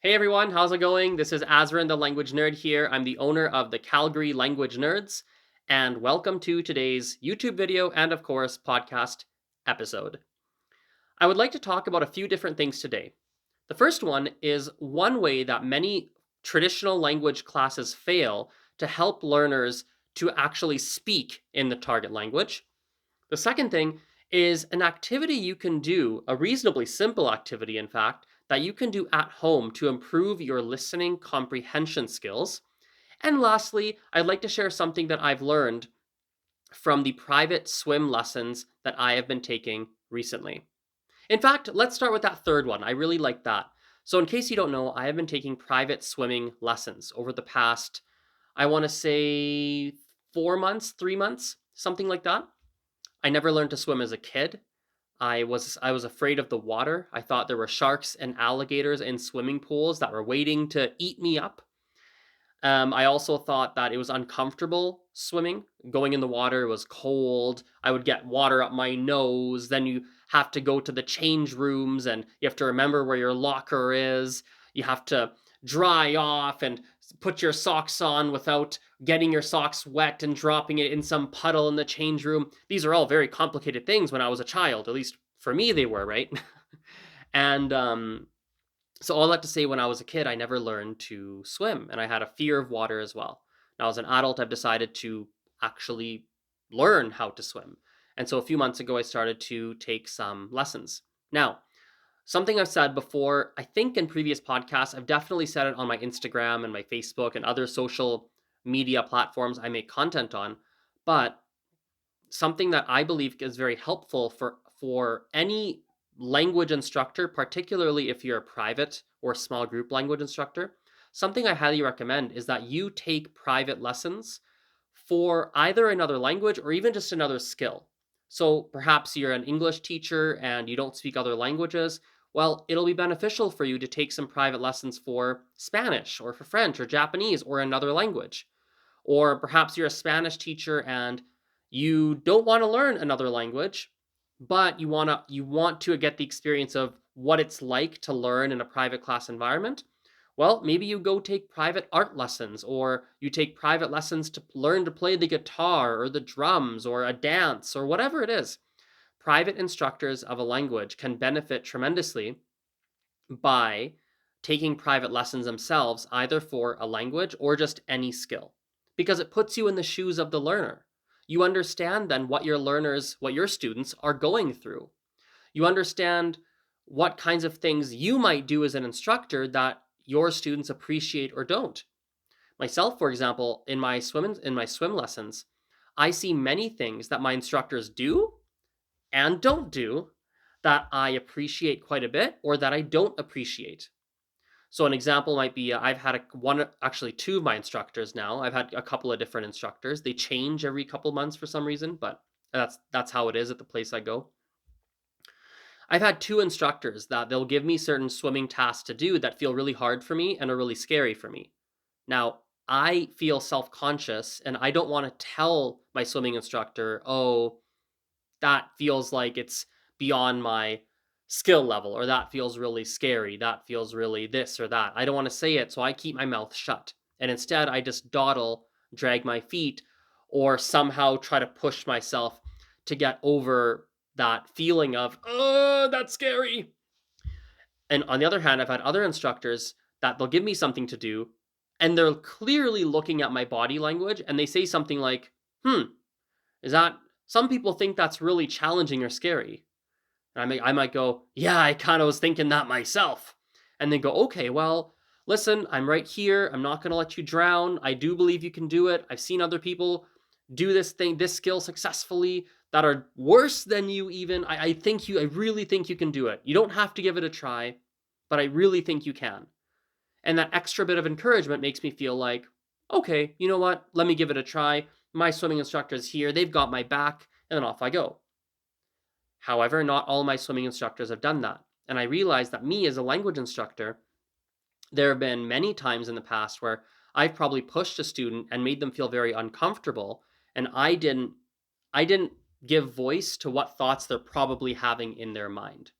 Hey everyone, how's it going? This is Azrin, the language nerd here. I'm the owner of the Calgary Language Nerds, and welcome to today's YouTube video and, of course, podcast episode. I would like to talk about a few different things today. The first one is one way that many traditional language classes fail to help learners to actually speak in the target language. The second thing is an activity you can do, a reasonably simple activity, in fact, that you can do at home to improve your listening comprehension skills. And lastly, I'd like to share something that I've learned from the private swim lessons that I have been taking recently. In fact, let's start with that third one. I really like that. So, in case you don't know, I have been taking private swimming lessons over the past, I want to say 4 months, 3 months, something like that. I never learned to swim as a kid. I was afraid of the water. I thought there were sharks and alligators in swimming pools that were waiting to eat me up. I also thought that it was uncomfortable swimming. Going in the water was cold. I would get water up my nose. Then you have to go to the change rooms and you have to remember where your locker is. You have to dry off and put your socks on without getting your socks wet and dropping it in some puddle in the change room. These are all very complicated things when I was a child. At least for me, they were, right? and so all that to say, when I was a kid, I never learned to swim, and I had a fear of water as well. Now, as an adult, I've decided to actually learn how to swim. And so a few months ago, I started to take some lessons. Now, something I've said before, I think in previous podcasts, I've definitely said it on my Instagram and my Facebook and other social media platforms I make content on, but something that I believe is very helpful for any language instructor, particularly if you're a private or small group language instructor, something I highly recommend is that you take private lessons for either another language or even just another skill. So perhaps you're an English teacher and you don't speak other languages. Well, it'll be beneficial for you to take some private lessons for Spanish or for French or Japanese or another language. Or perhaps you're a Spanish teacher and you don't want to learn another language, but you want to get the experience of what it's like to learn in a private class environment. Well, maybe you go take private art lessons or you take private lessons to learn to play the guitar or the drums or a dance or whatever it is. Private instructors of a language can benefit tremendously by taking private lessons themselves, either for a language or just any skill, because it puts you in the shoes of the learner. You understand then what your learners, what your students are going through. You understand what kinds of things you might do as an instructor that your students appreciate or don't. Myself, for example, in my swim lessons, I see many things that my instructors do and don't do that I appreciate quite a bit or that I don't appreciate. So an example might be I've had actually two of my instructors now. I've had a couple of different instructors. They change every couple months for some reason, but that's how it is at the place I go. I've had two instructors that they'll give me certain swimming tasks to do that feel really hard for me and are really scary for me. Now, I feel self-conscious and I don't want to tell my swimming instructor, "Oh, that feels like it's beyond my skill level," or "that feels really scary, that feels really this or that." I don't want to say it, so I keep my mouth shut. And instead, I just dawdle, drag my feet, or somehow try to push myself to get over that feeling of, "Oh, that's scary." And on the other hand, I've had other instructors that they'll give me something to do, and they're clearly looking at my body language, and they say something like, is that, some people think that's really challenging or scary. And I might go, "Yeah, I kind of was thinking that myself." And then go, "Okay, well, listen, I'm right here. I'm not going to let you drown. I do believe you can do it. I've seen other people do this skill successfully that are worse than you even. I really think you can do it. You don't have to give it a try, but I really think you can." And that extra bit of encouragement makes me feel like, okay, you know what? Let me give it a try. My swimming instructor's here. They've got my back. And then off I go. However, not all my swimming instructors have done that. And I realized that me as a language instructor, there have been many times in the past where I've probably pushed a student and made them feel very uncomfortable. And I didn't give voice to what thoughts they're probably having in their mind.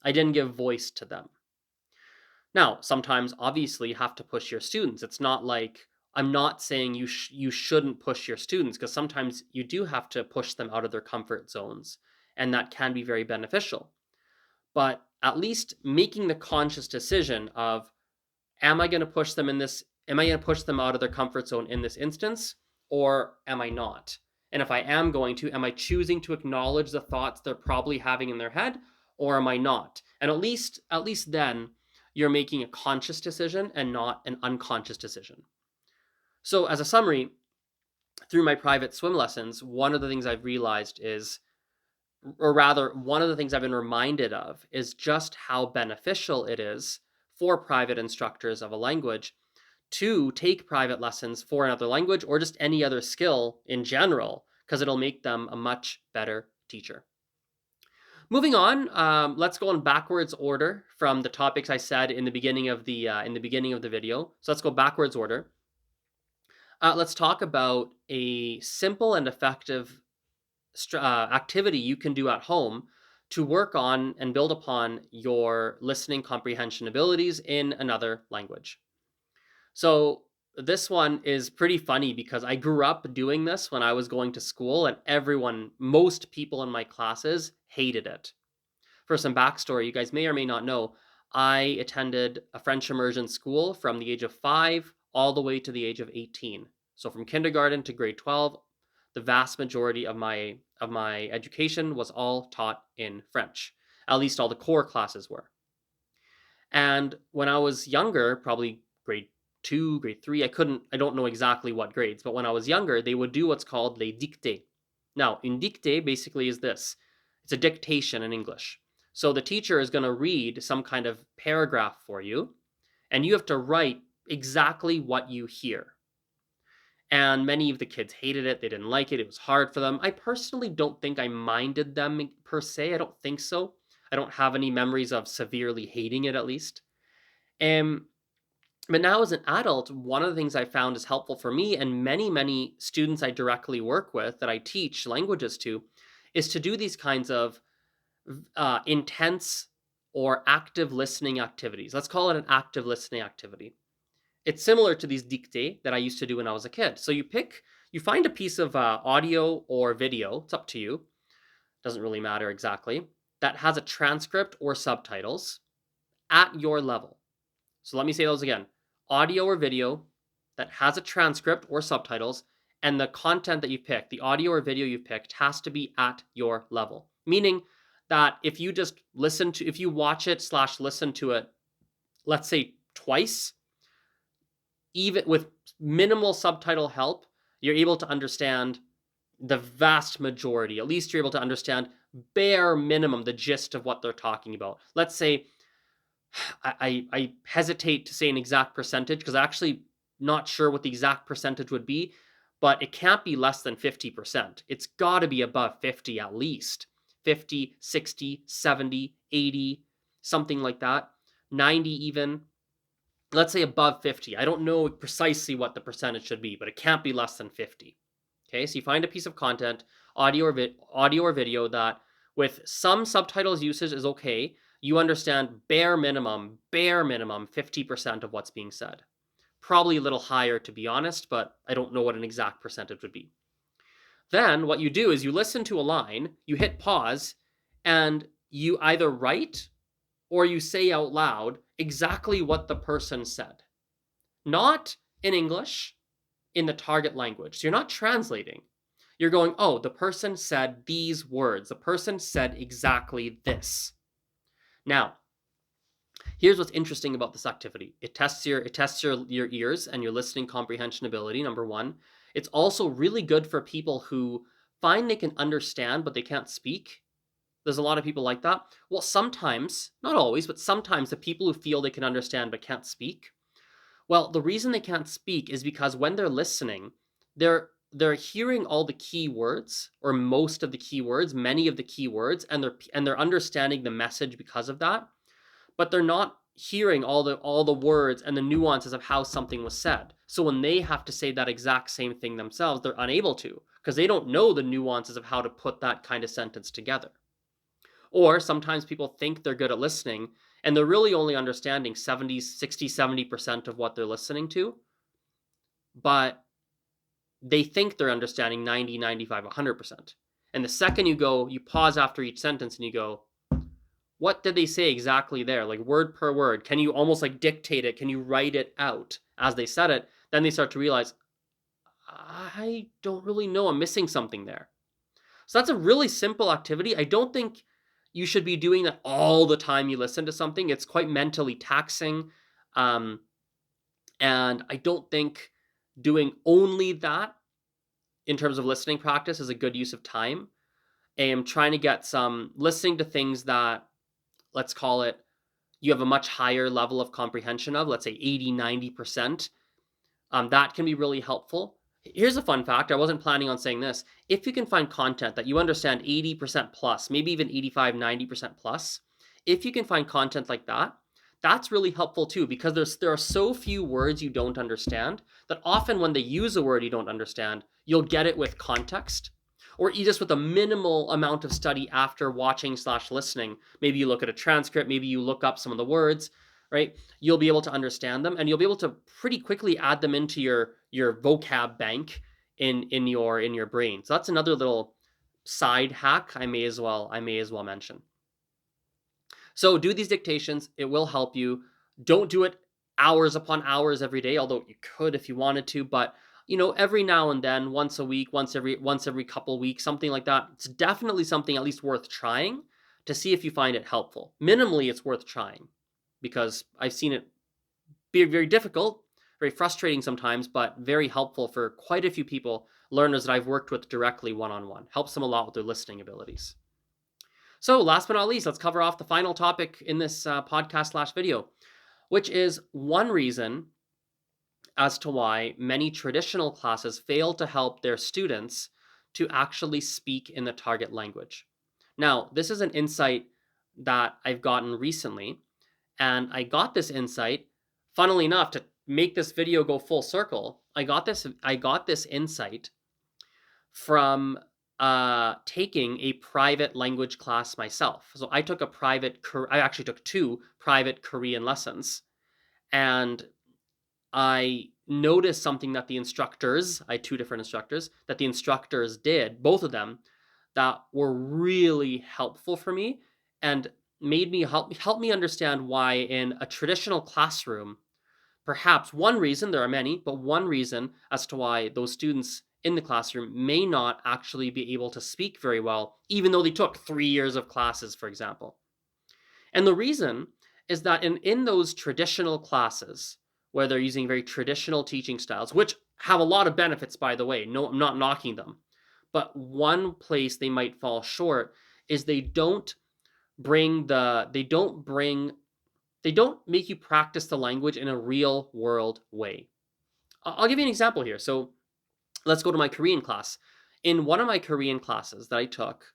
I didn't give voice to them. Now, sometimes obviously you have to push your students. It's not like I'm not saying you shouldn't push your students, because sometimes you do have to push them out of their comfort zones, and that can be very beneficial. But at least making the conscious decision of, am I going to push them in this? Am I going to push them out of their comfort zone in this instance, or am I not? And if I am going to, am I choosing to acknowledge the thoughts they're probably having in their head, or am I not? And at least then you're making a conscious decision and not an unconscious decision. So as a summary, through my private swim lessons, one of the things I've realized is, or rather, one of the things I've been reminded of is just how beneficial it is for private instructors of a language to take private lessons for another language or just any other skill in general, because it'll make them a much better teacher. Moving on, let's go in backwards order from the topics I said in the beginning of the video. So let's go backwards order. Let's talk about a simple and effective activity you can do at home to work on and build upon your listening comprehension abilities in another language. So this one is pretty funny because I grew up doing this when I was going to school, and most people in my classes hated it. For some backstory, you guys may or may not know, I attended a French immersion school from the age of 5 all the way to the age of 18. So from kindergarten to grade 12, the vast majority of my education was all taught in French. At least all the core classes were. And when I was younger, probably grade 2, grade 3, I don't know exactly what grades, but when I was younger, they would do what's called les dictées. Now, une dictée basically is this. It's a dictation in English. So the teacher is going to read some kind of paragraph for you, and you have to write exactly what you hear. And many of the kids hated it. They didn't like it. It was hard for them. I personally don't think I minded them per se. I don't think so. I don't have any memories of severely hating it, at least. But now as an adult, one of the things I found is helpful for me and many, many students I directly work with that I teach languages to is to do these kinds of intense or active listening activities. Let's call it an active listening activity. It's similar to these dictées that I used to do when I was a kid. So you find a piece of audio or video, it's up to you, doesn't really matter exactly, that has a transcript or subtitles at your level. So let me say those again. Audio or video that has a transcript or subtitles, and the content that you pick, the audio or video you picked, has to be at your level. Meaning that if you watch it / listen to it, let's say twice, even with minimal subtitle help, you're able to understand the vast majority. At least you're able to understand bare minimum the gist of what they're talking about. Let's say, I hesitate to say an exact percentage because I'm actually not sure what the exact percentage would be, but it can't be less than 50%. It's got to be above 50 at least. 50, 60, 70, 80, something like that. 90 even. Let's say above 50. I don't know precisely what the percentage should be, but it can't be less than 50. Okay, so you find a piece of content, audio or video that with some subtitles usage is okay. You understand bare minimum 50% of what's being said. Probably a little higher, to be honest, but I don't know what an exact percentage would be. Then what you do is you listen to a line, you hit pause, and you either write or you say out loud exactly what the person said. Not in English, in the target language. So you're not translating. You're going, oh, the person said these words. The person said exactly this. Now, here's what's interesting about this activity. It tests your ears and your listening comprehension ability, number one. It's also really good for people who find they can understand but they can't speak. There's a lot of people like that. Well, sometimes, not always, but sometimes the people who feel they can understand but can't speak, well, the reason they can't speak is because when they're listening, they're hearing all the key words or most of the key words, many of the key words, and they're understanding the message because of that. But they're not hearing all the words and the nuances of how something was said. So when they have to say that exact same thing themselves, they're unable to because they don't know the nuances of how to put that kind of sentence together. Or sometimes people think they're good at listening And they're really only understanding 70, 60, 70% of what they're listening to, but they think they're understanding 90, 95, 100%. And the second you pause after each sentence and you go, what did they say exactly there? Like word per word. Can you almost like dictate it? Can you write it out as they said it? Then they start to realize, I don't really know. I'm missing something there. So that's a really simple activity. I don't think you should be doing that all the time you listen to something. It's quite mentally taxing. Um, and I don't think doing only that in terms of listening practice is a good use of time. I am trying to get some listening to things that, let's call it, you have a much higher level of comprehension of, let's say 80, 90%. That can be really helpful. Here's a fun fact. I wasn't planning on saying this. If you can find content that you understand 80% plus, maybe even 85, 90% plus, if you can find content like that, that's really helpful too, because there are so few words you don't understand that often when they use a word you don't understand, you'll get it with context, or you just with a minimal amount of study after watching/listening. Maybe you look at a transcript, maybe you look up some of the words, right? You'll be able to understand them, and you'll be able to pretty quickly add them into your vocab bank in your brain. So that's another little side hack I may as well mention. So do these dictations. It will help you. Don't do it hours upon hours every day, although you could if you wanted to, but every now and then, once a week, once every couple weeks, something like that. It's definitely something at least worth trying to see if you find it helpful. Minimally, it's worth trying because I've seen it be very difficult, very frustrating sometimes, but very helpful for quite a few people, learners that I've worked with directly one-on-one. Helps them a lot with their listening abilities. So last but not least, let's cover off the final topic in this podcast/video, which is one reason as to why many traditional classes fail to help their students to actually speak in the target language. Now, this is an insight that I've gotten recently, and I got this insight, funnily enough, to make this video go full circle. I got this insight from taking a private language class myself. So I actually took 2 private Korean lessons, and I noticed something that I had 2 different instructors, that the instructors did, both of them, that were really helpful for me and made me help me understand why in a traditional classroom, perhaps one reason, there are many, but one reason as to why those students in the classroom may not actually be able to speak very well, even though they took 3 years of classes, for example. And the reason is that in those traditional classes, where they're using very traditional teaching styles, which have a lot of benefits, by the way, no, I'm not knocking them, but one place they might fall short is they don't make you practice the language in a real world way. I'll give you an example here. So let's go to my Korean class. In one of my Korean classes that I took,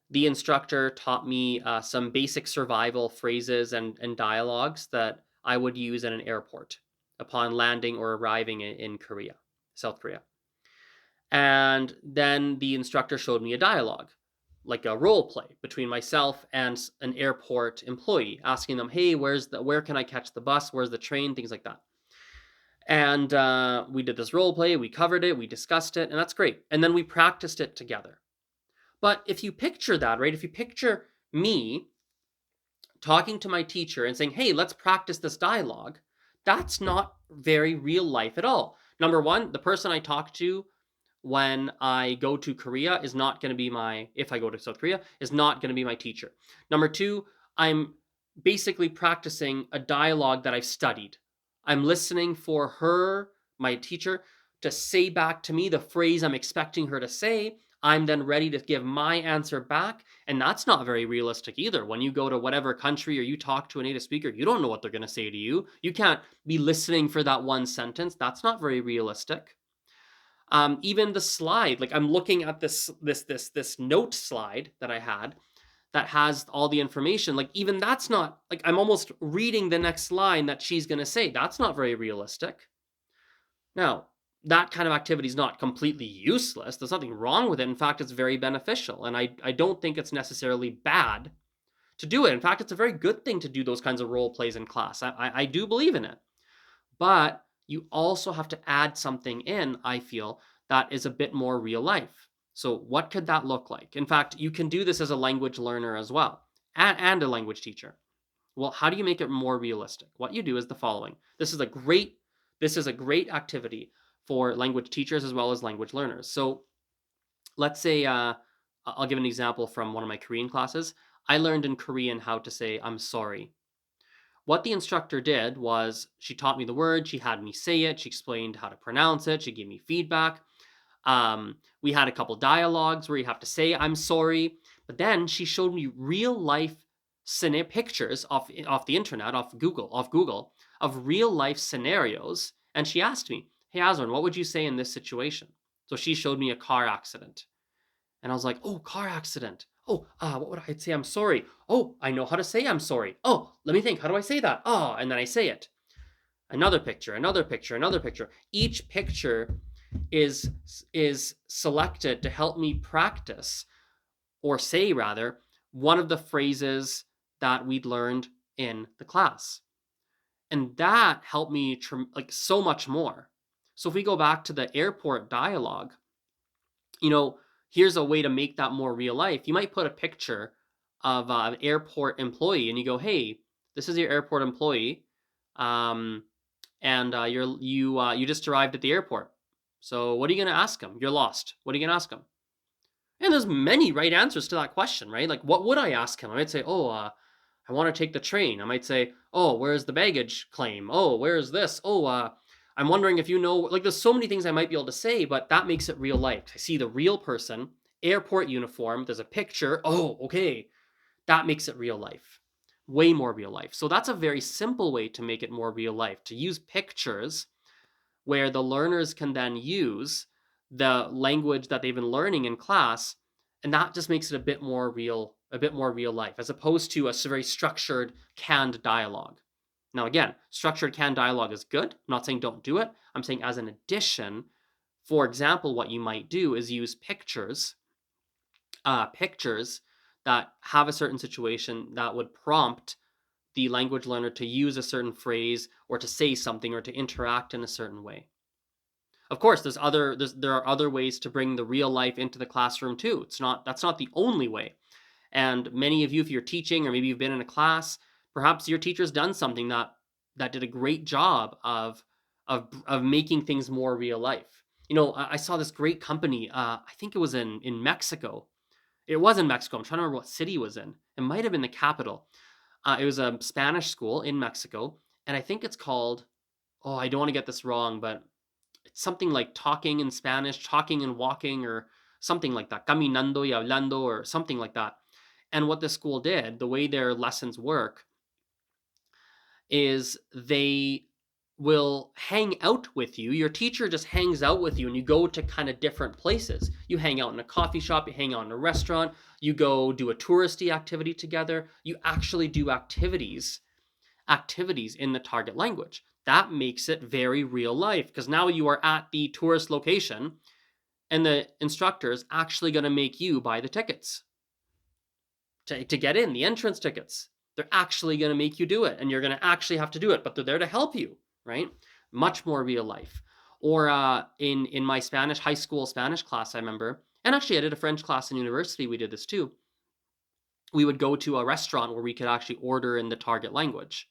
the instructor taught me some basic survival phrases and dialogues that I would use at an airport upon landing or arriving in Korea, South Korea. And then the instructor showed me a dialogue, like a role play between myself and an airport employee, asking them, hey, where can I catch the bus? Where's the train? Things like that. And we did this role play, we covered it, we discussed it, and that's great. And then we practiced it together. But if you picture that, right? If you picture me talking to my teacher and saying, hey, let's practice this dialogue, that's not very real life at all. Number one, the person I talk to when I go to Korea is not going to be if I go to South Korea, is not going to be my teacher. Number two, I'm basically practicing a dialogue that I've studied. I'm listening for her, my teacher, to say back to me the phrase I'm expecting her to say. I'm then ready to give my answer back. And that's not very realistic either. When you go to whatever country or you talk to a native speaker, you don't know what they're going to say to you. You can't be listening for that one sentence. That's not very realistic. Even the slide, like I'm looking at this note slide that I had that has all the information. Like even that's not, like I'm almost reading the next line that she's going to say. That's not very realistic. Now, that kind of activity is not completely useless. There's nothing wrong with it. In fact, it's very beneficial. And I don't think it's necessarily bad to do it. In fact, it's a very good thing to do those kinds of role plays in class. I do believe in it. But you also have to add something in, I feel, that is a bit more real life. So what could that look like? In fact, you can do this as a language learner as well, and a language teacher. Well, how do you make it more realistic? What you do is the following. This is a great activity for language teachers as well as language learners. So let's say I'll give an example from one of my Korean classes. I learned in Korean how to say I'm sorry. What the instructor did was she taught me the word, she had me say it, she explained how to pronounce it, she gave me feedback. We had a couple dialogues where you have to say I'm sorry, but then she showed me real life pictures off the internet, off Google, of real life scenarios, and she asked me, "Hey Aswan, what would you say in this situation?" So she showed me a car accident. And I was like, "Oh, car accident. Oh, what would I say? I'm sorry. Oh, I know how to say I'm sorry. Oh, let me think. How do I say that? Oh," and then I say it. Another picture, another picture, another picture. Each picture is selected to help me practice, or say rather, one of the phrases that we'd learned in the class. And that helped me like so much more. So if we go back to the airport dialogue, you know, here's a way to make that more real life. You might put a picture of an airport employee, and you go, "Hey, this is your airport employee, um, and you just arrived at the airport. So what are you gonna ask him? You're lost. What are you gonna ask him?" And there's many right answers to that question, right? Like, what would I ask him? I might say, "Oh, I want to take the train." I might say, "Oh, where's the baggage claim? Oh, where's this? Oh, I'm wondering if you know," like there's so many things I might be able to say, but that makes it real life. I see the real person, airport uniform, there's a picture. Oh, okay. That makes it real life. Way more real life. So that's a very simple way to make it more real life, to use pictures where the learners can then use the language that they've been learning in class, and that just makes it a bit more real life, as opposed to a very structured canned dialogue. Now again, structured canned dialogue is good. I'm not saying don't do it. I'm saying as an addition, for example, what you might do is use pictures that have a certain situation that would prompt the language learner to use a certain phrase, or to say something, or to interact in a certain way. Of course, there are other ways to bring the real life into the classroom too. That's not the only way. And many of you, if you're teaching, or maybe you've been in a class, perhaps your teacher's done something that did a great job of making things more real life. I saw this great company. I think it was in Mexico. It was in Mexico. I'm trying to remember what city it was in. It might have been the capital. It was a Spanish school in Mexico, and I think it's called. Oh, I don't want to get this wrong, but it's something like talking in Spanish, talking and walking, or something like that. Caminando y hablando, or something like that. And what the school did, the way their lessons work, is they will hang out with you. Your teacher just hangs out with you, and you go to kind of different places. You hang out in a coffee shop, you hang out in a restaurant, you go do a touristy activity together. You actually do activities in the target language. That makes it very real life, because now you are at the tourist location, and the instructor is actually going to make you buy the tickets to get in, the entrance tickets. They're actually going to make you do it, and you're going to actually have to do it, but they're there to help you, right? Much more real life. Or in my high school Spanish class, I remember, and actually I did a French class in university, we did this too. We would go to a restaurant where we could actually order in the target language,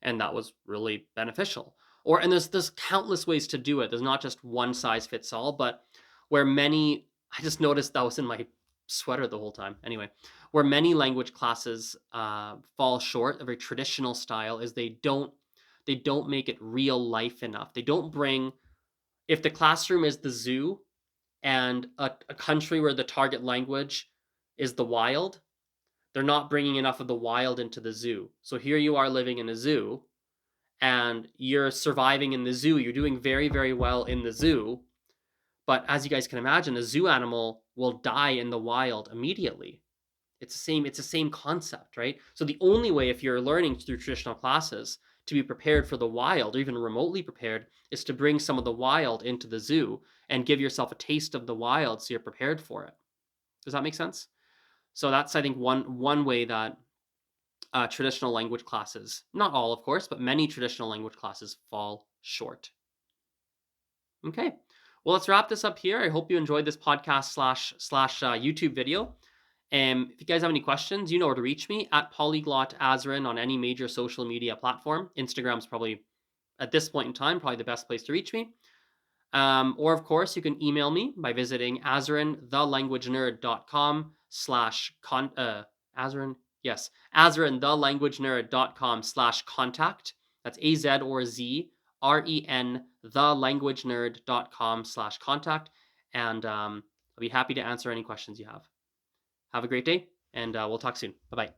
and that was really beneficial. And there's countless ways to do it. There's not just one size fits all, but I just noticed that was in my sweater the whole time. Anyway, where many language classes fall short of a traditional style is they don't make it real life enough. They don't bring, if the classroom is the zoo, and a country where the target language is the wild, they're not bringing enough of the wild into the zoo. So here you are living in a zoo, and you're surviving in the zoo. You're doing very, very well in the zoo. But as you guys can imagine, a zoo animal will die in the wild immediately. It's the same concept, right? So the only way, if you're learning through traditional classes, to be prepared for the wild, or even remotely prepared, is to bring some of the wild into the zoo and give yourself a taste of the wild, so you're prepared for it. Does that make sense? So that's, I think, one way that traditional language classes. Not all, of course, but many traditional language classes fall short. Okay. Well, let's wrap this up here. I hope you enjoyed this podcast slash YouTube video. If you guys have any questions, you know where to reach me at Polyglot Azrin on any major social media platform. Instagram's probably, at this point in time, probably the best place to reach me. Or, of course, you can email me by visiting azrinthelanguagenerd.com azrinthelanguagenerd.com/contact. That's AZ or Z REN thelanguagenerd.com/contact. And I'll be happy to answer any questions you have. Have a great day, and we'll talk soon. Bye bye.